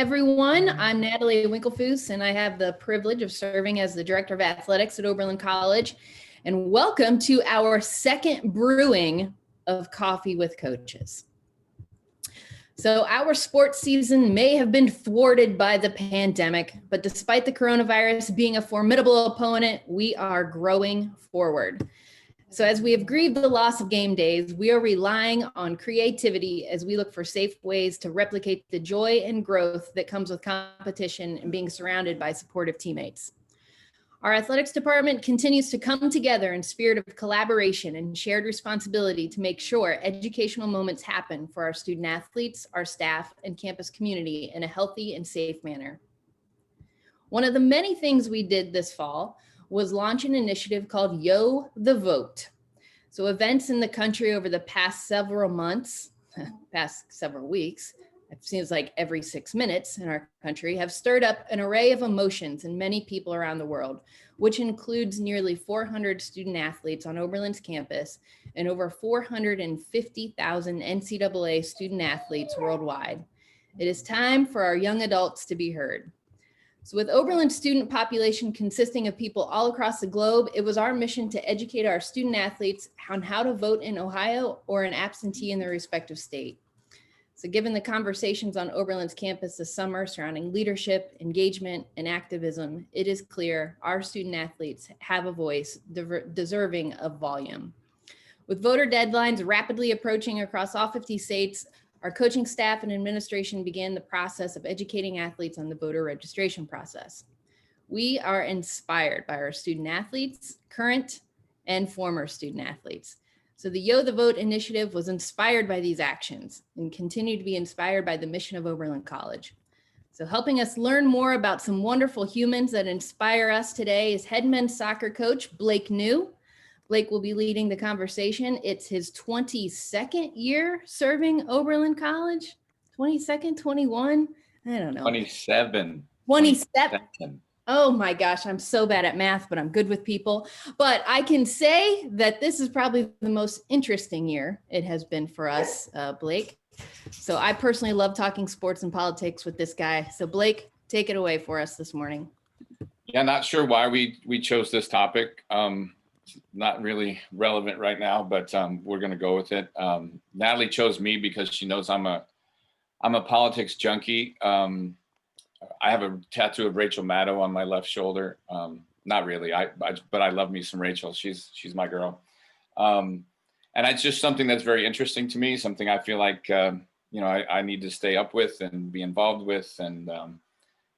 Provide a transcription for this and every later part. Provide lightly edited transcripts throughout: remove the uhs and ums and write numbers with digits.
Everyone, I'm Natalie Winklefoos, and I have the privilege of serving as the Director of Athletics at Oberlin College. And welcome to our second brewing of Coffee with Coaches. So our sports season may have been thwarted by the pandemic, but despite the coronavirus being a formidable opponent, we are growing forward. So as we have grieved the loss of game days, we are relying on creativity as we look for safe ways to replicate the joy and growth that comes with competition and being surrounded by supportive teammates. Our athletics department continues to come together in spirit of collaboration and shared responsibility to make sure educational moments happen for our student athletes, our staff, and campus community in a healthy and safe manner. One of the many things we did this fall was launch an initiative called Yo the Vote. So events in the country over the past several months, past several weeks, it seems like every 6 minutes in our country, have stirred up an array of emotions in many people around the world, which includes nearly 400 student athletes on Oberlin's campus and over 450,000 NCAA student athletes worldwide. It is time for our young adults to be heard. So with Oberlin's student population consisting of people all across the globe, it was our mission to educate our student athletes on how to vote in Ohio or an absentee in their respective state. So given the conversations on Oberlin's campus this summer surrounding leadership, engagement, and activism, it is clear our student athletes have a voice deserving of volume. With voter deadlines rapidly approaching across all 50 states, our coaching staff and administration began the process of educating athletes on the voter registration process. We are inspired by our student athletes, current and former student athletes. So the Yo the Vote initiative was inspired by these actions and continued to be inspired by the mission of Oberlin College. So helping us learn more about some wonderful humans that inspire us today is head men's soccer coach Blake New. Blake will be leading the conversation. It's his 22nd year serving Oberlin College. 22nd, 21, I don't know. 27. 27. Oh my gosh, I'm so bad at math, but I'm good with people. But I can say that this is probably the most interesting year it has been for us, Blake. So I personally love talking sports and politics with this guy. So Blake, take it away for us this morning. Yeah, not sure why we chose this topic. Not really relevant right now, but we're going to go with it. Natalie chose me because she knows I'm a politics junkie. I have a tattoo of Rachel Maddow on my left shoulder. Not really, but I love me some Rachel. She's my girl. And it's just something that's very interesting to me, something I feel like, I need to stay up with and be involved with. And,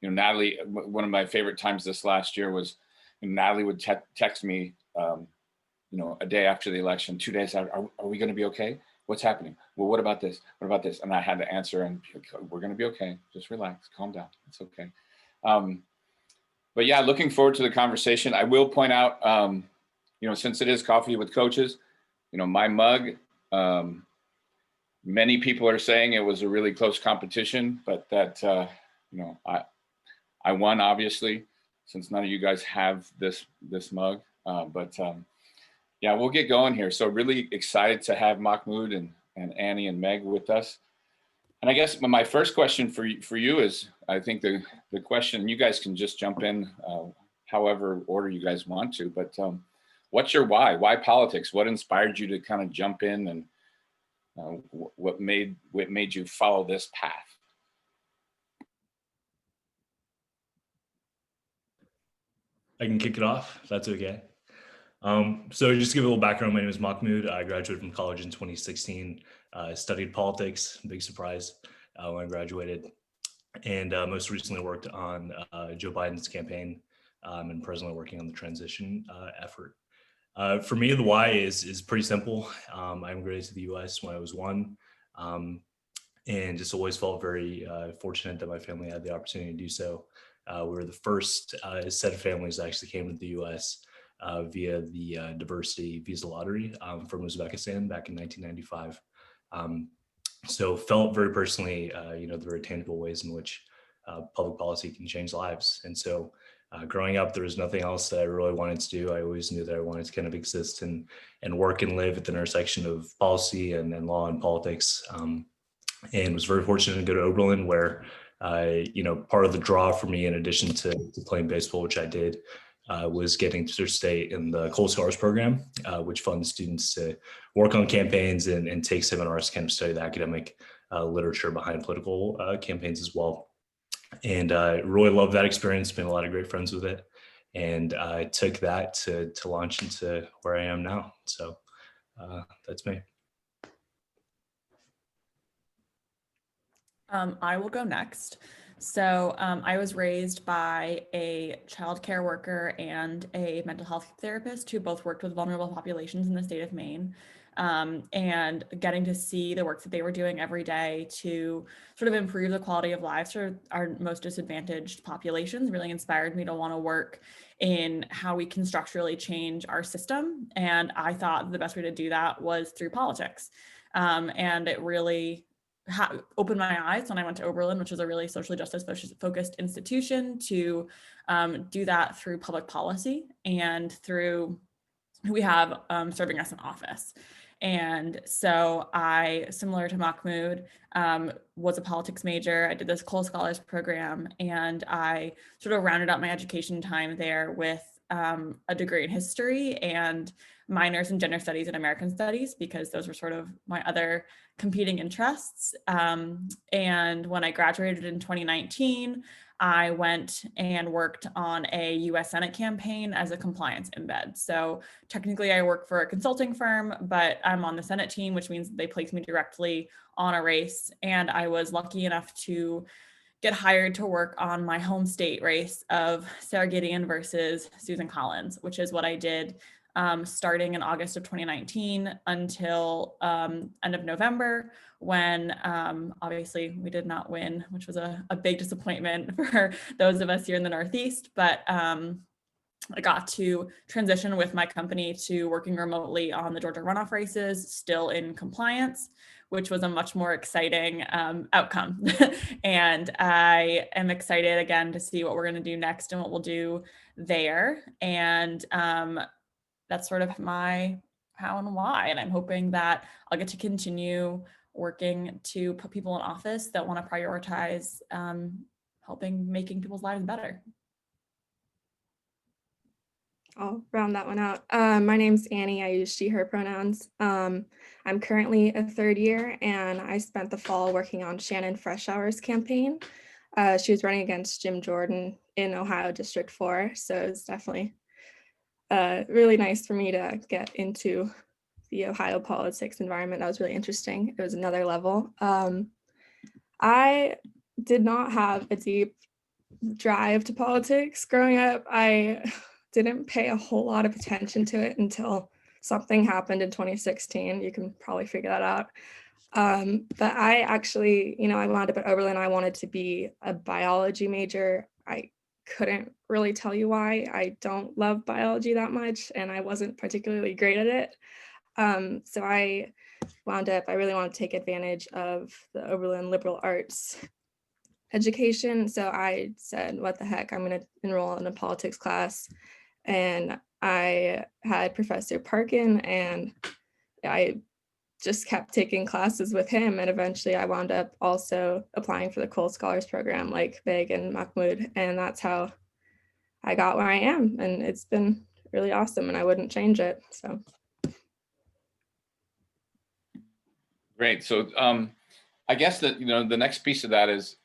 Natalie, one of my favorite times this last year was Natalie would text me, a day after the election, 2 days out, are we going to be okay? What's happening? Well, what about this? What about this? And I had to answer and we're going to be okay. Just relax, calm down. It's okay. But yeah, looking forward to the conversation. I will point out, since it is Coffee with Coaches, my mug, many people are saying it was a really close competition, but that, I won, obviously, since none of you guys have this mug. Yeah, we'll get going here. So really excited to have Mahmoud and Annie and Meg with us. And I guess my first question for you is, I think the question, you guys can just jump in however order you guys want to, but what's your why? Why politics? What inspired you to kind of jump in, and what made you follow this path? I can kick it off, if that's okay. So just to give a little background, my name is Mahmoud. I graduated from college in 2016. I studied politics, big surprise, when I graduated. And most recently worked on Joe Biden's campaign, and presently working on the transition effort. For me, the why is pretty simple. I immigrated to the US when I was 1, and just always felt very fortunate that my family had the opportunity to do so. We were the first set of families that actually came to the US via the diversity visa lottery from Uzbekistan back in 1995. So felt very personally, the very tangible ways in which public policy can change lives. And so growing up, there was nothing else that I really wanted to do. I always knew that I wanted to kind of exist and work and live at the intersection of policy and law and politics. And was very fortunate to go to Oberlin, where Part of the draw for me, in addition to playing baseball, which I did, was getting to state in the Cole Scholars Program, which funds students to work on campaigns and take seminars to kind of study the academic literature behind political campaigns as well. And really loved that experience, made a lot of great friends with it. And I took that to launch into where I am now. So that's me. I will go next. So I was raised by a child care worker and a mental health therapist who both worked with vulnerable populations in the state of Maine. And getting to see the work that they were doing every day to sort of improve the quality of lives for our most disadvantaged populations really inspired me to want to work in how we can structurally change our system. And I thought the best way to do that was through politics. And it really opened my eyes when I went to Oberlin, which is a really socially justice focused institution, to do that through public policy and through who we have serving us in office. And so I, similar to Mahmoud, was a politics major. I did this Cole Scholars Program, and I sort of rounded out my education time there with a degree in history and minors in gender studies and American studies, because those were sort of my other competing interests. And when I graduated in 2019, I went and worked on a US Senate campaign as a compliance embed. So technically I work for a consulting firm, but I'm on the Senate team, which means they place me directly on a race. And I was lucky enough to get hired to work on my home state race of Sarah Gideon versus Susan Collins, which is what I did starting in August of 2019 until end of November, when obviously we did not win, which was a big disappointment for those of us here in the Northeast. But I got to transition with my company to working remotely on the Georgia runoff races, still in compliance, which was a much more exciting outcome. And I am excited again to see what we're going to do next and what we'll do there. And that's sort of my how and why. And I'm hoping that I'll get to continue working to put people in office that want to prioritize making people's lives better. I'll round that one out. My name's Annie. I use she, her pronouns. I'm currently a third year, and I spent the fall working on Shannon Freshour's campaign. She was running against Jim Jordan in Ohio District 4, so it's definitely really nice for me to get into the Ohio politics environment. That was really interesting. It was another level. I did not have a deep drive to politics growing up. I didn't pay a whole lot of attention to it until something happened in 2016. You can probably figure that out. But I actually, I wound up at Oberlin. I wanted to be a biology major. I couldn't really tell you why. I don't love biology that much, and I wasn't particularly great at it. So I really wanted to take advantage of the Oberlin liberal arts education. So I said, what the heck, I'm going to enroll in a politics class. And I had Professor Parkin, and I just kept taking classes with him. And eventually I wound up also applying for the Cole Scholars Program like Beg and Mahmoud. And that's how I got where I am. And it's been really awesome, and I wouldn't change it. So. Great. So I guess that, the next piece of that is,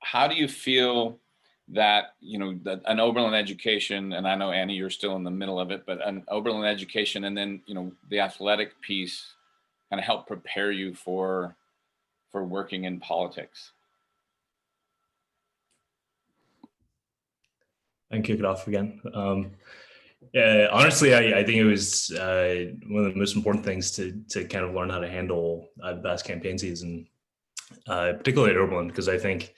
how do you feel that, that an Oberlin education, and I know Annie, you're still in the middle of it, but an Oberlin education and then, the athletic piece kind of help prepare you for working in politics? I can kick it off again. Yeah, honestly, I think it was one of the most important things to kind of learn how to handle the past campaign season, particularly at Oberlin, because I think,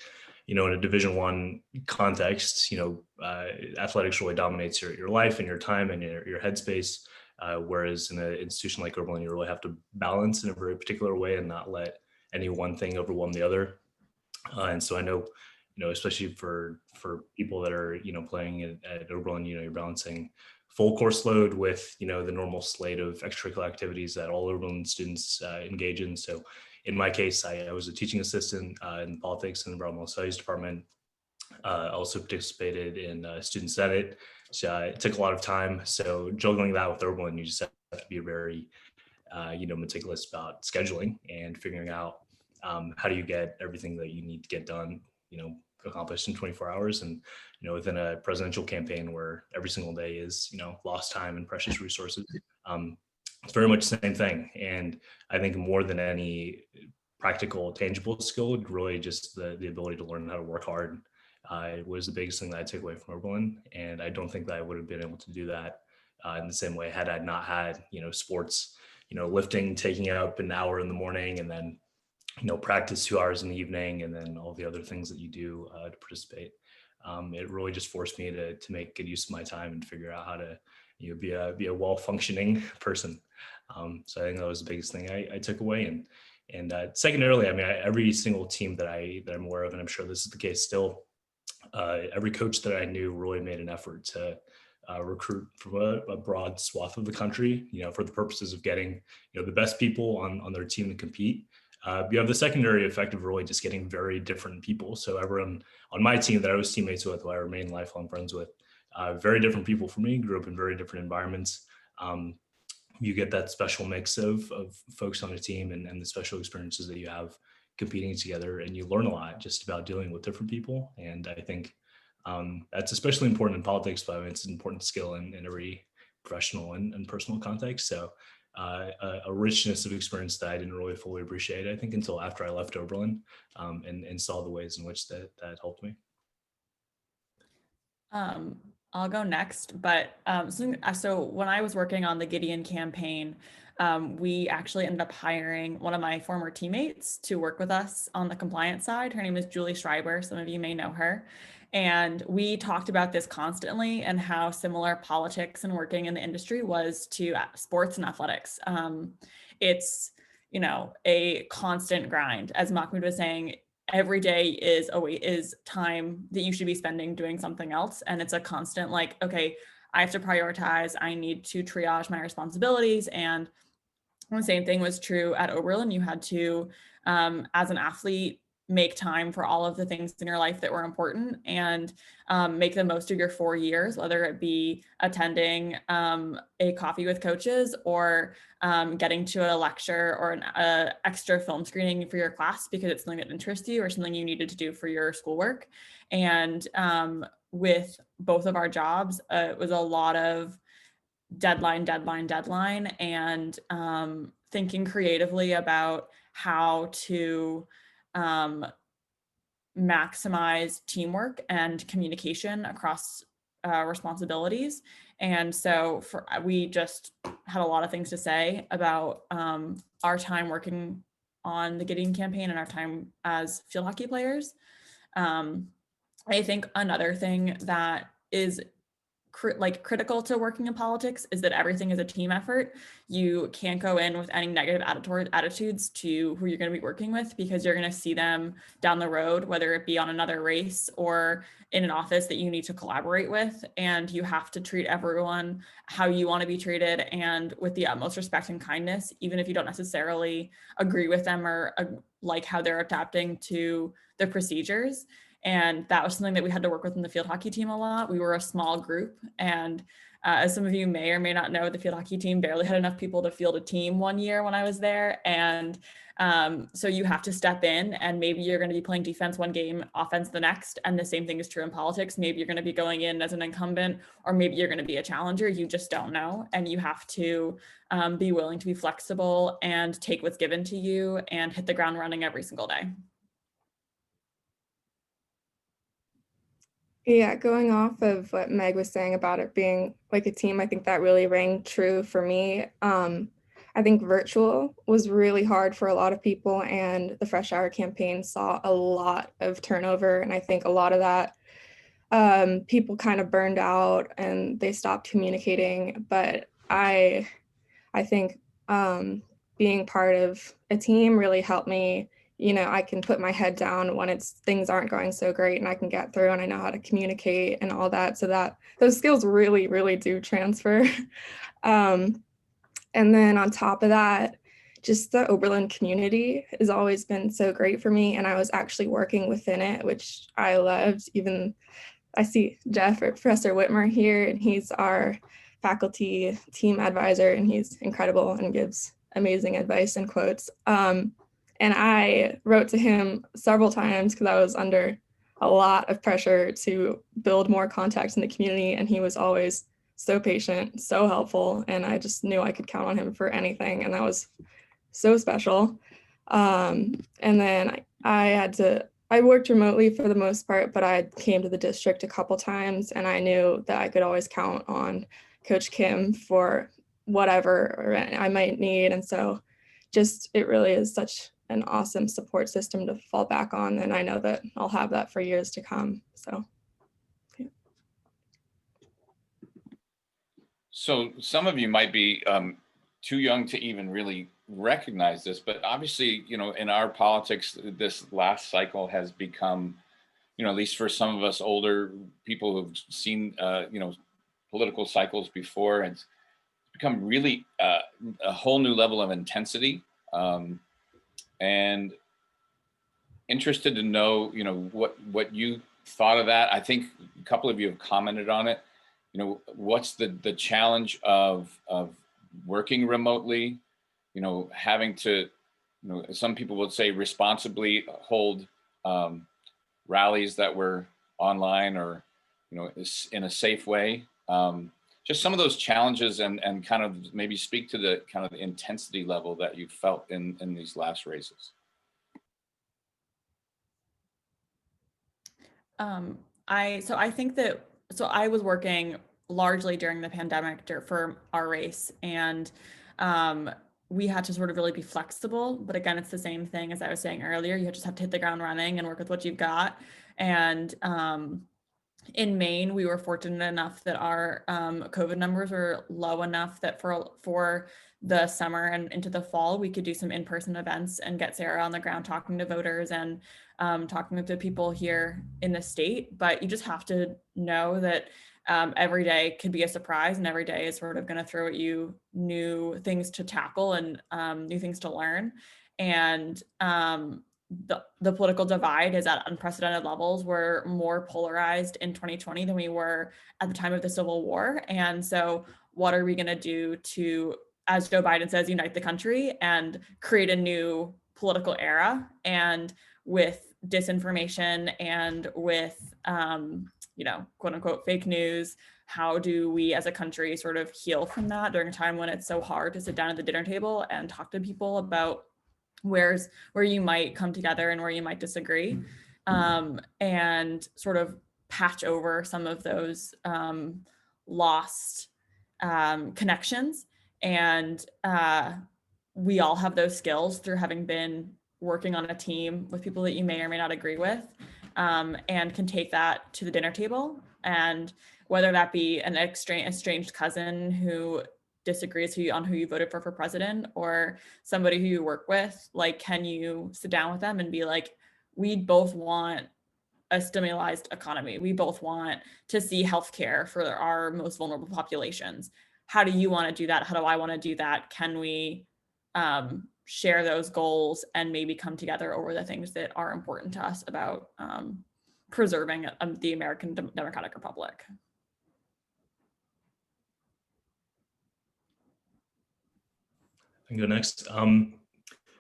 in a Division I context, athletics really dominates your life and your time and your headspace. Whereas in an institution like Oberlin, you really have to balance in a very particular way and not let any one thing overwhelm the other. And so I know, especially for people that are, playing at Oberlin, you're balancing full course load with, the normal slate of extracurricular activities that all Oberlin students engage in. So, in my case, I was a teaching assistant in politics and environmental studies department. I also participated in student senate. So it took a lot of time. So juggling that with Oberlin, you just have to be very, meticulous about scheduling and figuring out how do you get everything that you need to get done, accomplished in 24 hours. And, within a presidential campaign where every single day is, lost time and precious resources, it's very much the same thing. And I think more than any practical, tangible skill, really just the ability to learn how to work hard was the biggest thing that I took away from Oberlin. And I don't think that I would have been able to do that in the same way had I not had, sports, lifting, taking up an hour in the morning and then, practice 2 hours in the evening and then all the other things that you do to participate. It really just forced me to make good use of my time and figure out how to, be a well-functioning person. So I think that was the biggest thing I took away. And secondarily, I mean, every single team that I'm aware of, and I'm sure this is the case still, every coach that I knew really made an effort to recruit from a broad swath of the country, for the purposes of getting, the best people on their team to compete. You have the secondary effect of really just getting very different people. So everyone on my team that I was teammates with, who I remain lifelong friends with, very different people from me, grew up in very different environments. You get that special mix of folks on a team and the special experiences that you have competing together, and you learn a lot just about dealing with different people. And I think that's especially important in politics, but it's an important skill in every professional and personal context. So a richness of experience that I didn't really fully appreciate, I think, until after I left Oberlin and saw the ways in which that helped me. I'll go next, but so when I was working on the Gideon campaign, we actually ended up hiring one of my former teammates to work with us on the compliance side. Her name is Julie Schreiber. Some of you may know her. And we talked about this constantly and how similar politics and working in the industry was to sports and athletics. It's, a constant grind. As Mahmoud was saying, every day is time that you should be spending doing something else. And it's a constant okay, I have to prioritize. I need to triage my responsibilities. And the same thing was true at Oberlin. You had to, as an athlete, make time for all of the things in your life that were important and make the most of your 4 years, whether it be attending a coffee with coaches or getting to a lecture or an extra film screening for your class because it's something that interests you or something you needed to do for your schoolwork. And with both of our jobs, it was a lot of deadline, and thinking creatively about how to maximize teamwork and communication across responsibilities. And so we just had a lot of things to say about our time working on the Gideon campaign and our time as field hockey players. I think another thing that is critical to working in politics is that everything is a team effort. You can't go in with any negative attitudes to who you're going to be working with because you're going to see them down the road, whether it be on another race or in an office that you need to collaborate with. And you have to treat everyone how you want to be treated and with the utmost respect and kindness, even if you don't necessarily agree with them or like how they're adapting to the procedures. And that was something that we had to work with in the field hockey team a lot. We were a small group. And as some of you may or may not know, the field hockey team barely had enough people to field a team one year when I was there. And so you have to step in and maybe you're going to be playing defense one game, offense the next. And the same thing is true in politics. Maybe you're going to be going in as an incumbent, or maybe you're going to be a challenger. You just don't know. And you have to be willing to be flexible and take what's given to you and hit the ground running every single day. Yeah, going off of what Meg was saying about it being like a team, I think that really rang true for me. I think virtual was really hard for a lot of people, and the Fresh Hour campaign saw a lot of turnover. And I think a lot of that people kind of burned out and they stopped communicating. But I think being part of a team really helped me. I can put my head down when things aren't going so great, and I can get through, and I know how to communicate and all that. So that those skills really, really do transfer. And then on top of that, just the Oberlin community has always been so great for me. And I was actually working within it, which I loved. Even I see Jeff or Professor Whitmer here, and he's our faculty team advisor, and he's incredible and gives amazing advice and quotes. And I wrote to him several times because I was under a lot of pressure to build more contacts in the community. And he was always so patient, so helpful. And I just knew I could count on him for anything. And that was so special. And then I worked remotely for the most part, but I came to the district a couple times, and I knew that I could always count on Coach Kim for whatever I might need. And so just, it really is such an awesome support system to fall back on. And I know that I'll have that for years to come. So. Yeah. So some of you might be too young to even really recognize this, but obviously, you know, in our politics, this last cycle has become, you know, at least for some of us older people who've seen, you know, political cycles before, it's become really a whole new level of intensity. And interested to know, you know, what you thought of that. I think a couple of you have commented on it. You know, what's the challenge of working remotely? You know, having to, you know, some people would say responsibly hold rallies that were online or, you know, in a safe way. Just some of those challenges and kind of maybe speak to the kind of the intensity level that you felt in these last races. I think that, so I was working largely during the pandemic for our race, and we had to sort of really be flexible. But again, it's the same thing as I was saying earlier. You just have to hit the ground running and work with what you've got. And in Maine, we were fortunate enough that our COVID numbers were low enough that for the summer and into the fall, we could do some in-person events and get Sarah on the ground talking to voters and talking with the people here in the state. But you just have to know that every day could be a surprise, and every day is sort of going to throw at you new things to tackle and new things to learn. And the political divide is at unprecedented levels. We're more polarized in 2020 than we were at the time of the Civil War. And so what are we going to do to, as Joe Biden says, unite the country and create a new political era? And with disinformation and with, you know, quote unquote, fake news, how do we as a country sort of heal from that during a time when it's so hard to sit down at the dinner table and talk to people about where you might come together and where you might disagree, and sort of patch over some of those lost connections. And we all have those skills through having been working on a team with people that you may or may not agree with, and can take that to the dinner table. And whether that be an estranged cousin who disagrees on who you voted for president, or somebody who you work with, like, can you sit down with them and be like, we both want a stimulated economy. We both want to see healthcare for our most vulnerable populations. How do you want to do that? How do I want to do that? Can we share those goals and maybe come together over the things that are important to us about preserving the American Democratic Republic? I can go next.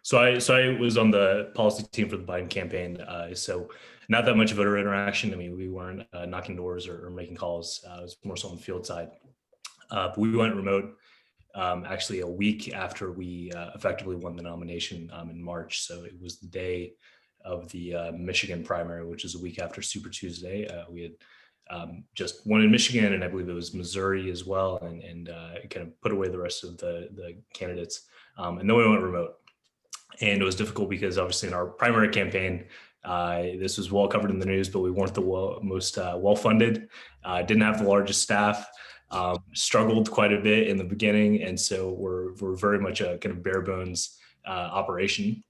So I was on the policy team for the Biden campaign. So not that much voter interaction. I mean, we weren't knocking doors or making calls. It was more so on the field side. But we went remote actually a week after we effectively won the nomination in March. So it was the day of the Michigan primary, which is a week after Super Tuesday. We had just won in Michigan, and I believe it was Missouri as well, and kind of put away the rest of the candidates. And then we went remote. And it was difficult because obviously in our primary campaign, this was well covered in the news, but we weren't the most well-funded, didn't have the largest staff, struggled quite a bit in the beginning. And so we're very much a kind of bare bones operation,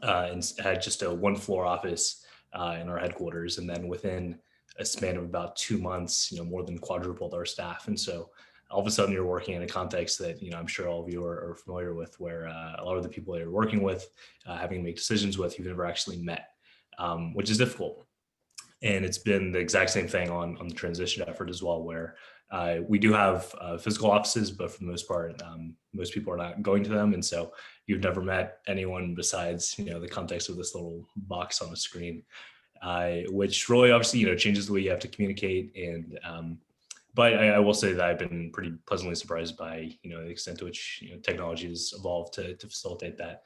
and had just a one floor office in our headquarters. And then within a span of about 2 months, more than quadrupled our staff. And so all of a sudden you're working in a context that, I'm sure all of you are familiar with, where a lot of the people that you're working with, having to make decisions with, you've never actually met, which is difficult. And it's been the exact same thing on the transition effort as well, where we do have physical offices, but for the most part, most people are not going to them. And so you've never met anyone besides, the context of this little box on the screen, which really obviously, changes the way you have to communicate. And but I will say that I've been pretty pleasantly surprised by, the extent to which technology has evolved to facilitate that.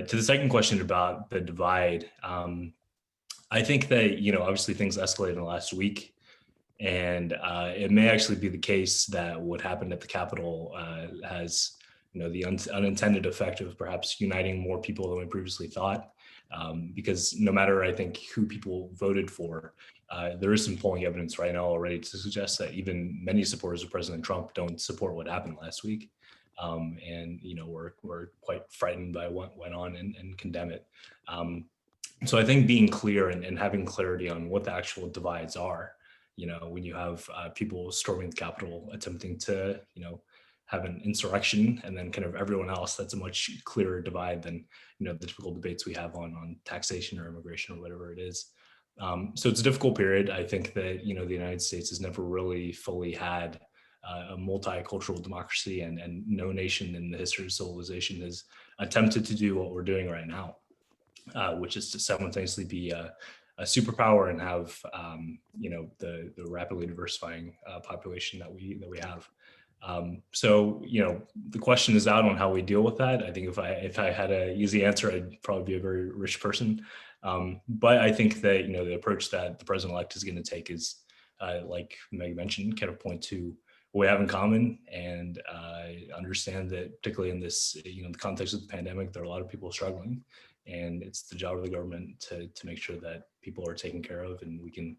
To the second question about the divide, I think that, obviously things escalated in the last week, and it may actually be the case that what happened at the Capitol has, the unintended effect of perhaps uniting more people than we previously thought. Because no matter, I think, who people voted for, there is some polling evidence right now already to suggest that even many supporters of President Trump don't support what happened last week. And, we're quite frightened by what went on and condemn it. So I think being clear and having clarity on what the actual divides are, when you have people storming the Capitol, attempting to, have an insurrection, and then kind of everyone else, that's a much clearer divide than, the typical debates we have on taxation or immigration or whatever it is. So it's a difficult period. I think that, the United States has never really fully had a multicultural democracy, and no nation in the history of civilization has attempted to do what we're doing right now. Which is to simultaneously be a superpower and have the rapidly diversifying population that we have. So the question is out on how we deal with that. I think if I had an easy answer, I'd probably be a very rich person. But I think that the approach that the president-elect is going to take is, like Meg mentioned, kind of point to what we have in common, and understand that particularly in this the context of the pandemic, there are a lot of people struggling. And it's the job of the government to make sure that people are taken care of, and we can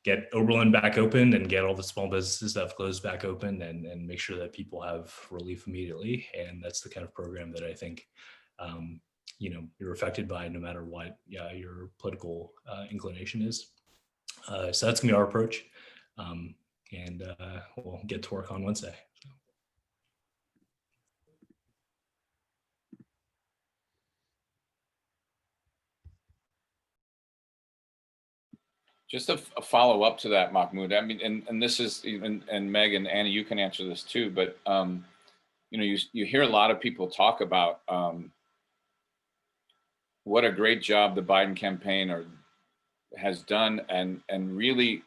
get Oberlin back open and get all the small businesses that have closed back open, and make sure that people have relief immediately. And that's the kind of program that I think, you're affected by, no matter what your political inclination is. So that's gonna be our approach. And we'll get to work on Wednesday. Just a follow up to that, Mahmoud. I mean, and this is even, and Meg and Annie, you can answer this too, but you hear a lot of people talk about what a great job the Biden campaign has done, and really,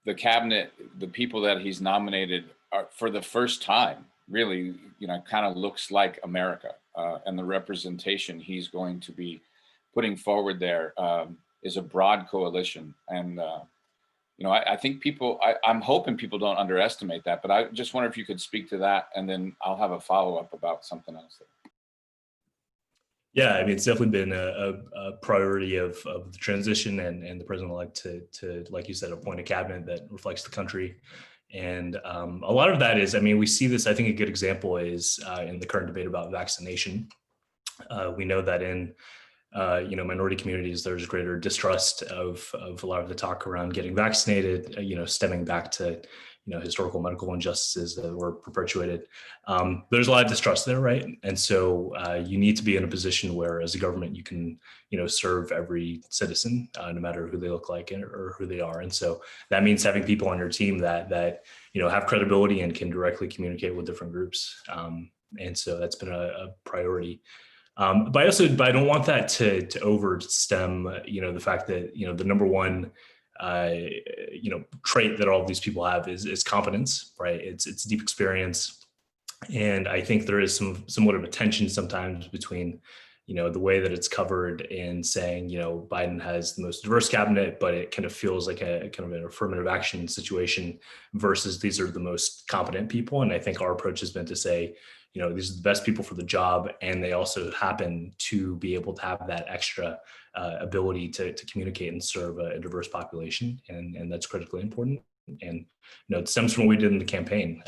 the cabinet, the people that he's nominated are, for the first time, really, kind of looks like America, and the representation he's going to be putting forward there is a broad coalition. And, I think I'm hoping people don't underestimate that, but I just wonder if you could speak to that, and then I'll have a follow up about something else there. Yeah, I mean, it's definitely been a priority of the transition and the president-elect to, like you said, appoint a cabinet that reflects the country. And a lot of that is, I mean, we see this, I think a good example is in the current debate about vaccination. We know that in minority communities, there's greater distrust of a lot of the talk around getting vaccinated, stemming back to, historical medical injustices that were perpetuated. There's a lot of distrust there, right? And so you need to be in a position where, as a government, you can, serve every citizen, no matter who they look like or who they are. And so that means having people on your team that have credibility and can directly communicate with different groups. And so that's been a priority. But I don't want that to overstem, the fact that, the number one, trait that all of these people have is competence, right? It's deep experience. And I think there is somewhat of a tension sometimes between, the way that it's covered in saying, Biden has the most diverse cabinet, but it kind of feels like a kind of an affirmative action situation versus these are the most competent people. And I think our approach has been to say, these are the best people for the job, and they also happen to be able to have that extra ability to communicate and serve a diverse population, and that's critically important. And it stems from what we did in the campaign.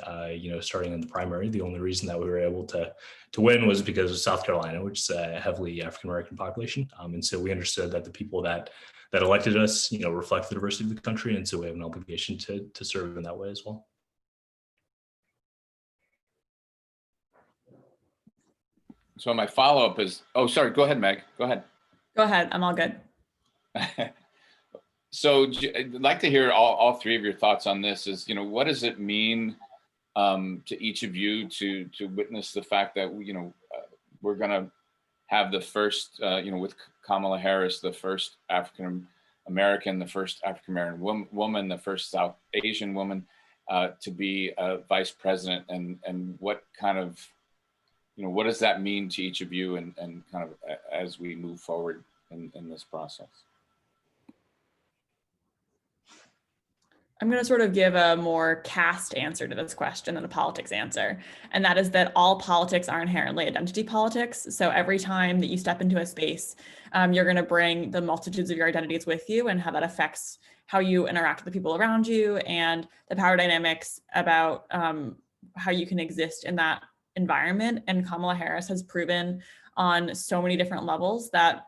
Starting in the primary, the only reason that we were able to win was because of South Carolina, which is a heavily African American population, and so we understood that the people that elected us, reflect the diversity of the country, and so we have an obligation to serve in that way as well. So my follow-up is, oh, sorry, go ahead, Meg, go ahead. Go ahead. I'm all good. So I'd like to hear all three of your thoughts on this is, what does it mean to each of you to witness the fact that, we're going to have the first, with Kamala Harris, the first African American, the first African American woman, the first South Asian woman to be a vice president, and what kind of, what does that mean to each of you and kind of as we move forward in this process? I'm going to sort of give a more cast answer to this question than a politics answer. And that is that all politics are inherently identity politics. So every time that you step into a space, you're going to bring the multitudes of your identities with you, and how that affects how you interact with the people around you and the power dynamics about how you can exist in that environment. And Kamala Harris has proven on so many different levels that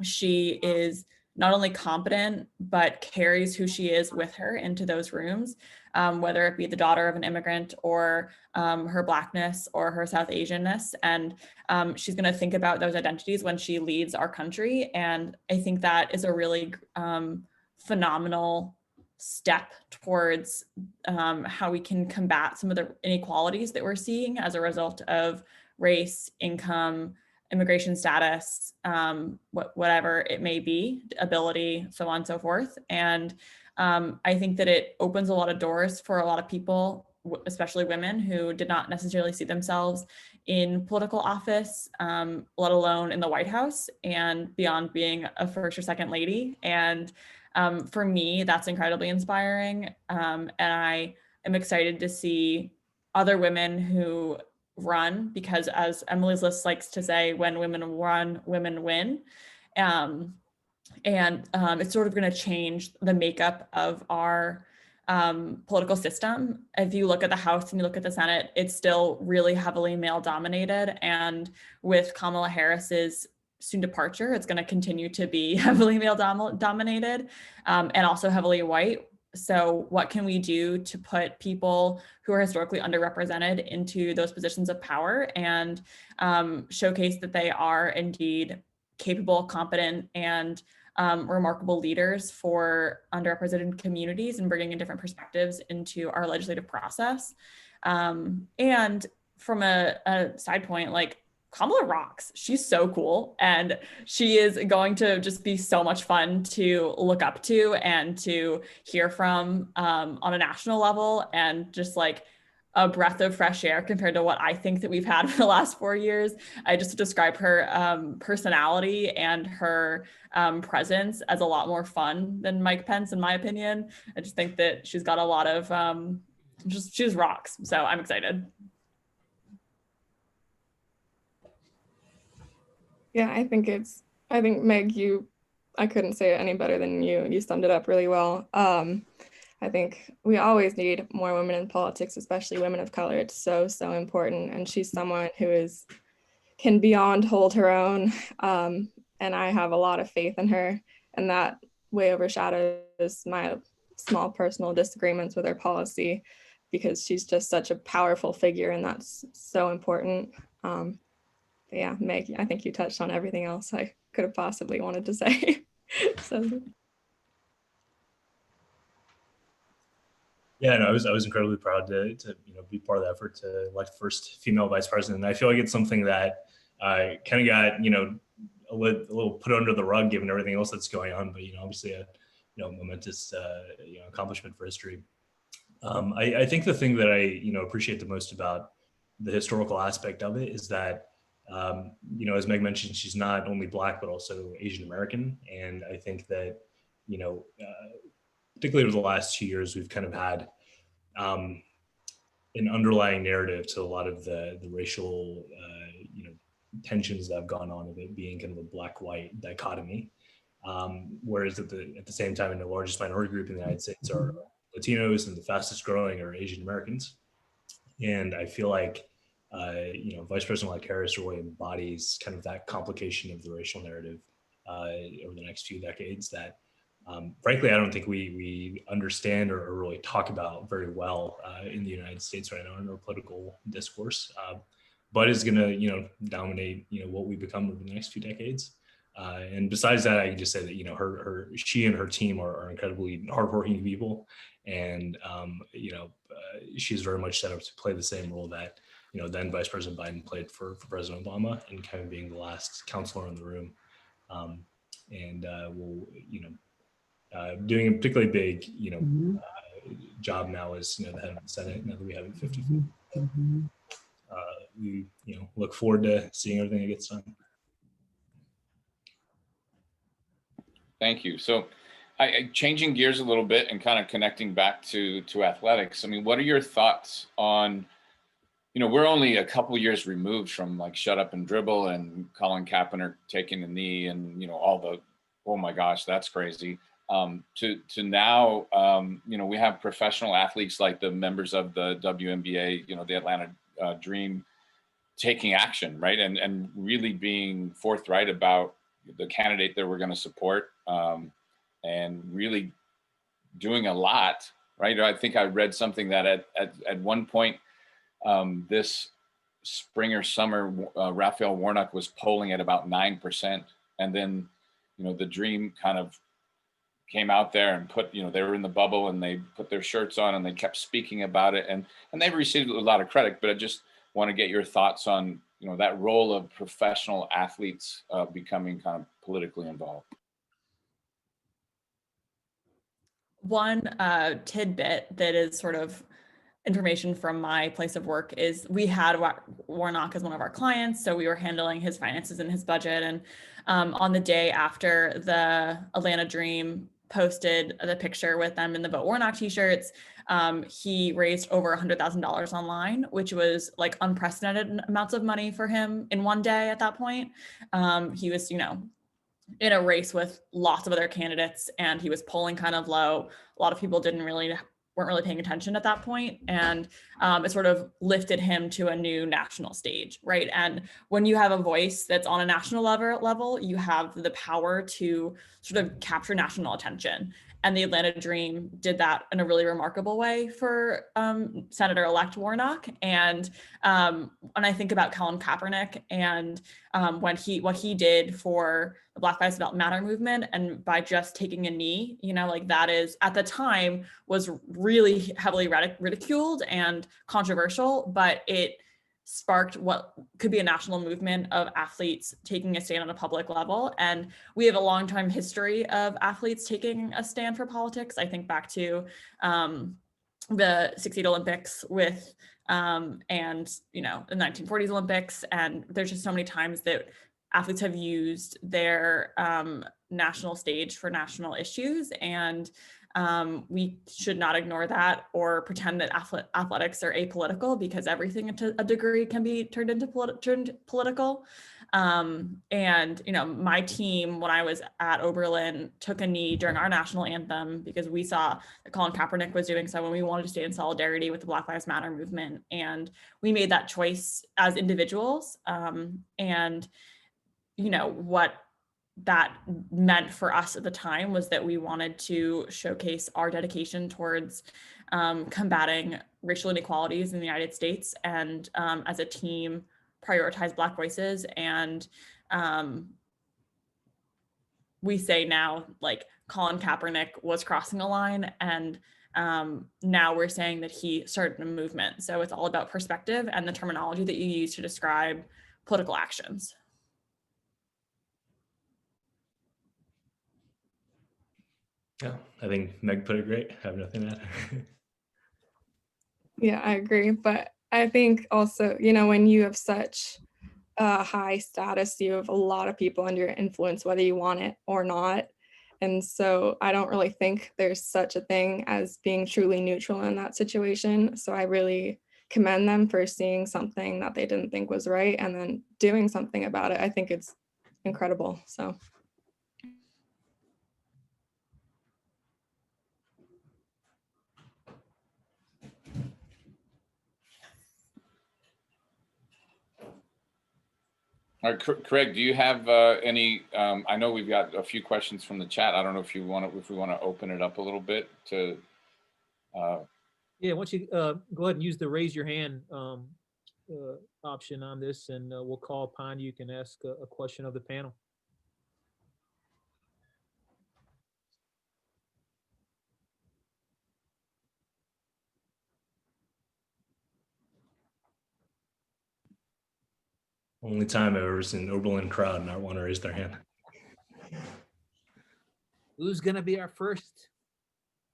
she is not only competent, but carries who she is with her into those rooms, whether it be the daughter of an immigrant or her Blackness or her South Asianness. And she's going to think about those identities when she leads our country. And I think that is a really phenomenal step towards how we can combat some of the inequalities that we're seeing as a result of race, income, immigration status, whatever it may be, ability, so on and so forth. And I think that it opens a lot of doors for a lot of people, especially women who did not necessarily see themselves in political office, let alone in the White House, and beyond being a first or second lady. And for me, that's incredibly inspiring. And I am excited to see other women who run, because as Emily's List likes to say, when women run, women win. And it's sort of going to change the makeup of our political system. If you look at the House and you look at the Senate, it's still really heavily male dominated. And with Kamala Harris's soon departure, it's going to continue to be heavily male dominated and also heavily white. So what can we do to put people who are historically underrepresented into those positions of power and showcase that they are indeed capable, competent, and remarkable leaders for underrepresented communities, and bringing in different perspectives into our legislative process? And from a side point, like, Kamala rocks. She's so cool, and she is going to just be so much fun to look up to and to hear from on a national level, and just like a breath of fresh air compared to what I think that we've had for the last 4 years. I just describe her personality and her presence as a lot more fun than Mike Pence, in my opinion. I just think that she's got a lot of she rocks. So I'm excited. Yeah, I think Meg, I couldn't say it any better than you. You summed it up really well. I think we always need more women in politics, especially women of color. It's so important. And she's someone who can beyond hold her own. And I have a lot of faith in her, and that way overshadows my small personal disagreements with her policy, because she's just such a powerful figure, and that's so important. Yeah, Meg, I think you touched on everything else I could have possibly wanted to say. So. Yeah, no, I was incredibly proud to be part of the effort to elect the first female vice president. And I feel like it's something that kind of got a little put under the rug given everything else that's going on. But obviously a momentous accomplishment for history. I think the thing that I appreciate the most about the historical aspect of it is that as Meg mentioned, she's not only Black, but also Asian American. And I think that, particularly over the last 2 years, we've kind of had an underlying narrative to a lot of the racial, tensions that have gone on, of it being kind of a Black-white dichotomy. Whereas at the same time, the largest minority group in the United States are Latinos, and the fastest growing are Asian Americans. And I feel like Vice President-elect Harris really embodies kind of that complication of the racial narrative over the next few decades that, frankly, I don't think we understand or really talk about very well in the United States right now in our political discourse. but is going to, dominate, what we become over the next few decades. And besides that, I can just say that, she and her team are incredibly hardworking people. And, she's very much set up to play the same role that, then Vice President Biden played for President Obama, and kind of being the last counselor in the room. And we'll, doing a particularly big, job now as, the head of the Senate, now that we have it 50-50. We, look forward to seeing everything that gets done. Thank you. So changing gears a little bit and kind of connecting back to athletics. I mean, what are your thoughts on, we're only a couple years removed from like shut up and dribble and Colin Kaepernick taking the knee and, all the, oh my gosh, that's crazy. To now, we have professional athletes like the members of the WNBA, the Atlanta Dream, taking action, right? And really being forthright about the candidate that we're going to support, and really doing a lot, right? I think I read something that at one point this spring or summer, Raphael Warnock was polling at about 9%. And then, the Dream kind of came out there and put, they were in the bubble and they put their shirts on and they kept speaking about it. And they've received a lot of credit, but I just want to get your thoughts on, that role of professional athletes becoming kind of politically involved. One tidbit that is sort of information from my place of work is we had Warnock as one of our clients. So we were handling his finances and his budget. And on the day after the Atlanta Dream posted the picture with them in the Vote Warnock t-shirts, he raised over $100,000 online, which was like unprecedented amounts of money for him in one day at that point. He was, in a race with lots of other candidates, and he was polling kind of low. A lot of people weren't really paying attention at that point, and it sort of lifted him to a new national stage, right? And when you have a voice that's on a national level, you have the power to sort of capture national attention. And the Atlanta Dream did that in a really remarkable way for Senator-elect Warnock. And when I think about Colin Kaepernick and what he did for the Black Lives Matter movement, and by just taking a knee, that is at the time was really heavily ridiculed and controversial, but it sparked what could be a national movement of athletes taking a stand on a public level. And we have a long time history of athletes taking a stand for politics. I think back to the 68 Olympics with, and, the 1940s Olympics. And there's just so many times that athletes have used their national stage for national issues. And we should not ignore that or pretend that athletics are apolitical, because everything to a degree can be turned political. And, my team, when I was at Oberlin, took a knee during our national anthem because we saw that Colin Kaepernick was doing so, when we wanted to stay in solidarity with the Black Lives Matter movement. And we made that choice as individuals. And, what that meant for us at the time was that we wanted to showcase our dedication towards combating racial inequalities in the United States, and as a team prioritize Black voices. And we say now, like, Colin Kaepernick was crossing a line, and now we're saying that he started a movement. So it's all about perspective and the terminology that you use to describe political actions. Yeah, I think Meg put it great. I have nothing to add. Yeah, I agree. But I think also, when you have such a high status, you have a lot of people under your influence, whether you want it or not. And so I don't really think there's such a thing as being truly neutral in that situation. So I really commend them for seeing something that they didn't think was right and then doing something about it. I think it's incredible. So. All right, Craig, do you have any? I know we've got a few questions from the chat. I don't know if we want to open it up a little bit to. Yeah, why don't you go ahead and use the raise your hand option on this, and we'll call upon you. You can ask a question of the panel. Only time I've ever seen an Oberlin crowd not want to raise their hand. Who's going to be our first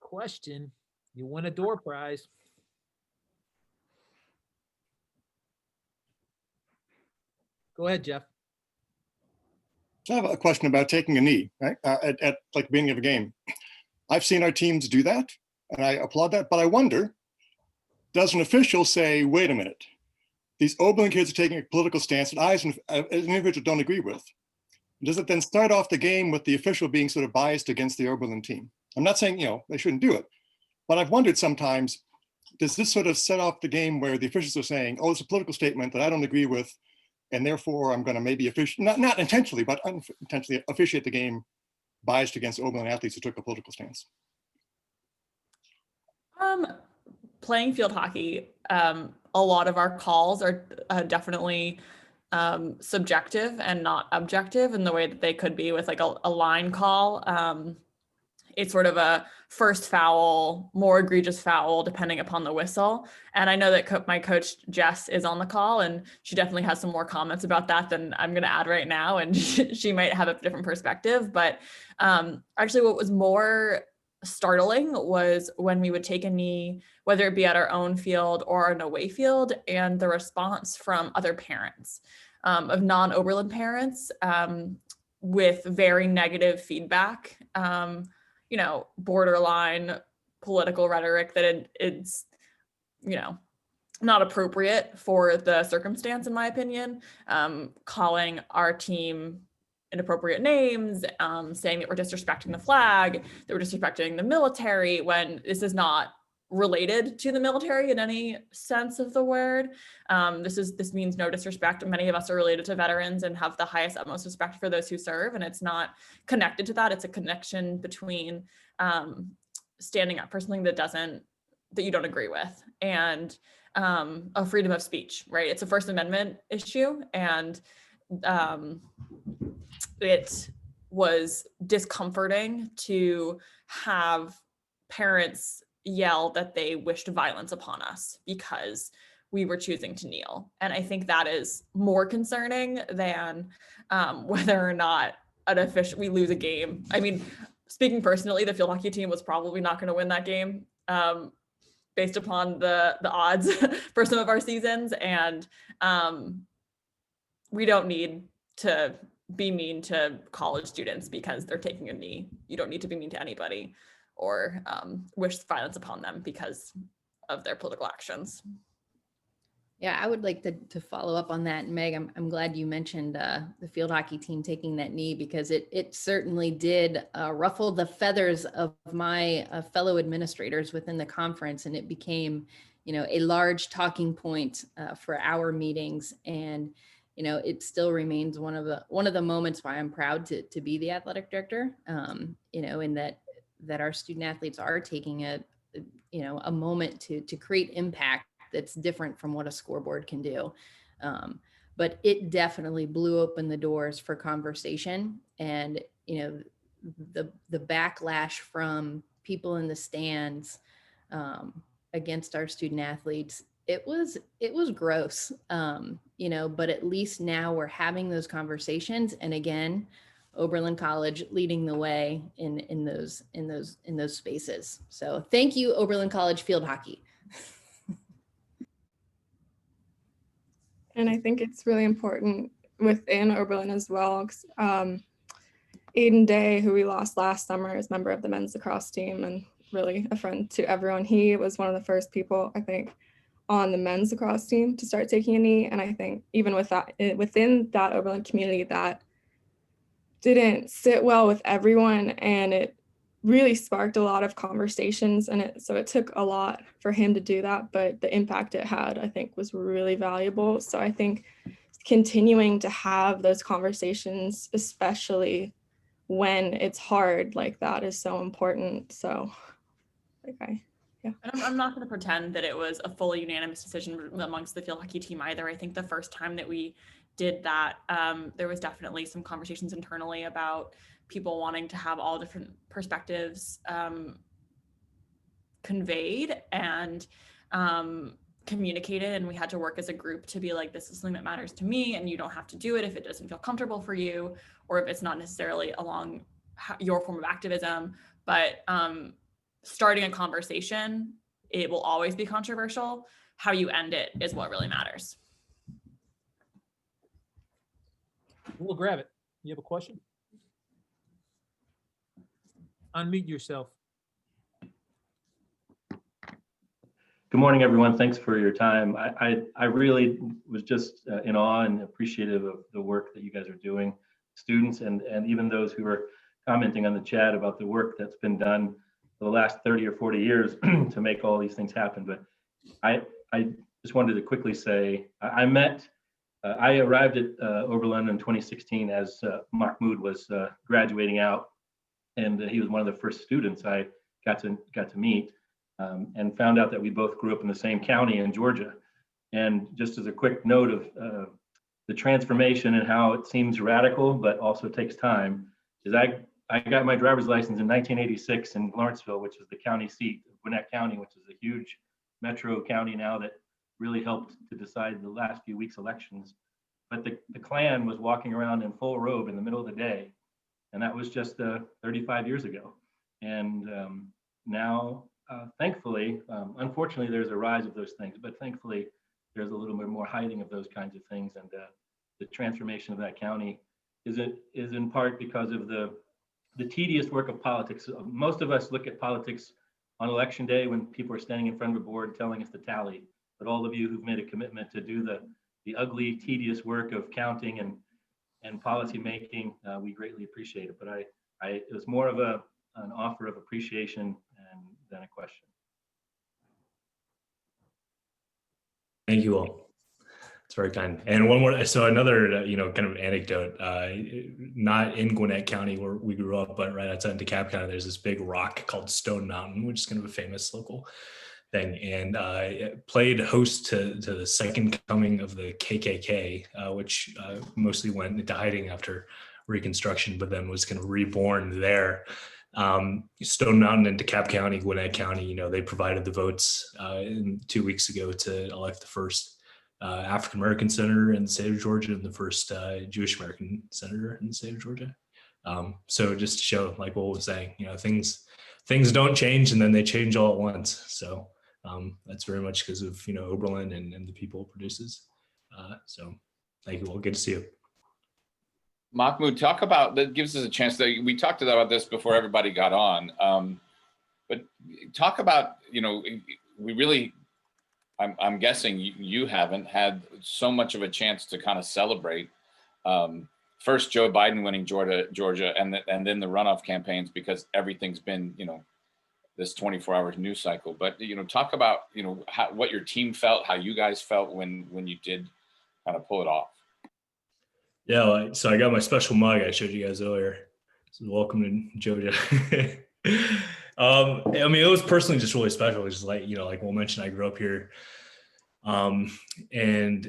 question? You win a door prize. Go ahead, Jeff. So I have a question about taking a knee, right? At like the beginning of a game. I've seen our teams do that, and I applaud that, but I wonder, does an official say, wait a minute, these Oberlin kids are taking a political stance that I as an individual don't agree with? Does it then start off the game with the official being sort of biased against the Oberlin team? I'm not saying, they shouldn't do it, but I've wondered sometimes, does this sort of set off the game where the officials are saying, oh, it's a political statement that I don't agree with, and therefore I'm going to maybe not intentionally, but unintentionally officiate the game biased against Oberlin athletes who took a political stance? Playing field hockey, a lot of our calls are definitely subjective and not objective in the way that they could be with like a line call. It's sort of a first foul, more egregious foul, depending upon the whistle. And I know that my coach, Jess, is on the call, and she definitely has some more comments about that than I'm going to add right now. And she might have a different perspective. But actually, what was more startling was when we would take a knee, whether it be at our own field or an away field, and the response from other parents, of non-Oberlin parents, with very negative feedback, borderline political rhetoric that it's, not appropriate for the circumstance, in my opinion, calling our team inappropriate names, saying that we're disrespecting the flag, that we're disrespecting the military, when this is not related to the military in any sense of the word. This means no disrespect. Many of us are related to veterans and have the highest, utmost respect for those who serve, and it's not connected to that. It's a connection between standing up for something that you don't agree with, and a freedom of speech, right? It's a First Amendment issue, and it was discomforting to have parents yell that they wished violence upon us because we were choosing to kneel. And I think that is more concerning than whether or not we lose a game. I mean, speaking personally, the field hockey team was probably not going to win that game based upon the odds for some of our seasons. And we don't need to be mean to college students because they're taking a knee. You don't need to be mean to anybody or wish violence upon them because of their political actions. Yeah, I would like to follow up on that. Meg, I'm glad you mentioned the field hockey team taking that knee, because it certainly did ruffle the feathers of my fellow administrators within the conference, and it became, a large talking point for our meetings. And it still remains one of the moments why I'm proud to be the athletic director. In that our student athletes are taking a moment to create impact that's different from what a scoreboard can do. But it definitely blew open the doors for conversation, and the backlash from people in the stands against our student athletes, it was gross. But at least now we're having those conversations, and again, Oberlin College leading the way in those spaces. So thank you, Oberlin College field hockey. And I think it's really important within Oberlin as well. Aiden Day, who we lost last summer, is a member of the men's lacrosse team and really a friend to everyone. He was one of the first people, I think, on the men's lacrosse team to start taking a knee. And I think even with that, within that Oberlin community, that didn't sit well with everyone, and it really sparked a lot of conversations. And so it took a lot for him to do that, but the impact it had, I think, was really valuable. So I think continuing to have those conversations, especially when it's hard like that, is so important. So And I'm not going to pretend that it was a fully unanimous decision amongst the field hockey team either. I think the first time that we did that, there was definitely some conversations internally about people wanting to have all different perspectives conveyed and communicated, and we had to work as a group to be like, this is something that matters to me, and you don't have to do it if it doesn't feel comfortable for you, or if it's not necessarily along your form of activism. But starting a conversation, it will always be controversial. How you end it is what really matters. We'll grab it. You have a question? Unmute yourself. Good morning, everyone. Thanks for your time. I really was just in awe and appreciative of the work that you guys are doing, students and even those who are commenting on the chat about the work that's been done for the last 30 or 40 years to make all these things happen. But I just wanted to quickly say, I arrived at Oberlin in 2016 as Mahmoud was graduating out, and he was one of the first students I got to meet. And found out that we both grew up in the same county in Georgia. And just as a quick note of the transformation and how it seems radical, but also takes time, is I got my driver's license in 1986 in Lawrenceville, which is the county seat of Gwinnett County, which is a huge metro county now that really helped to decide the last few weeks' elections. But the Klan was walking around in full robe in the middle of the day. And that was just 35 years ago. And now, thankfully, unfortunately, there's a rise of those things, but thankfully, there's a little bit more hiding of those kinds of things. And the transformation of that county is in part because of the tedious work of politics. Most of us look at politics on election day when people are standing in front of a board telling us the tally. But all of you who've made a commitment to do the ugly, tedious work of counting and policy making, we greatly appreciate it. But it was more of an offer of appreciation than a question. Thank you all. It's very kind. And one more, so another, kind of anecdote, not in Gwinnett County where we grew up, but right outside DeKalb County, there's this big rock called Stone Mountain, which is kind of a famous local thing. And it played host to the second coming of the KKK, which mostly went into hiding after Reconstruction, but then was kind of reborn there. Stone Mountain and DeKalb County, Gwinnett County, they provided the votes 2 weeks ago to elect the first African-American senator in the state of Georgia and the first Jewish-American senator in the state of Georgia. So just to show, like what was saying, things don't change and then they change all at once. So that's very much because of, Oberlin and the people it produces. So thank you all. Good to see you. Mahmoud, talk about, that gives us a chance that we talked about this before everybody got on. But talk about, we really, I'm guessing you haven't had so much of a chance to kind of celebrate first Joe Biden winning Georgia and then the runoff campaigns, because everything's been, this 24-hour news cycle. But, talk about, what your team felt, how you guys felt when you did kind of pull it off. Yeah, so I got my special mug I showed you guys earlier. So welcome to Georgia. It was personally just really special. It's just like, like Will mentioned, I grew up here. And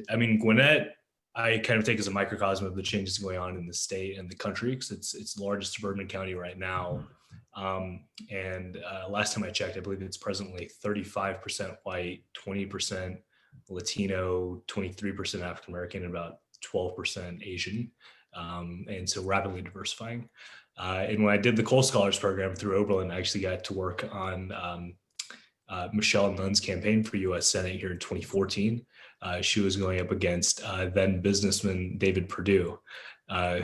Gwinnett, I kind of take as a microcosm of the changes going on in the state and the country, because it's the largest suburban county right now. And last time I checked, I believe it's presently 35% white, 20% Latino, 23% African-American, and about 12% Asian, and so rapidly diversifying. And when I did the Cole Scholars program through Oberlin, I actually got to work on Michelle Nunn's campaign for U.S. Senate here in 2014. She was going up against then businessman David Perdue,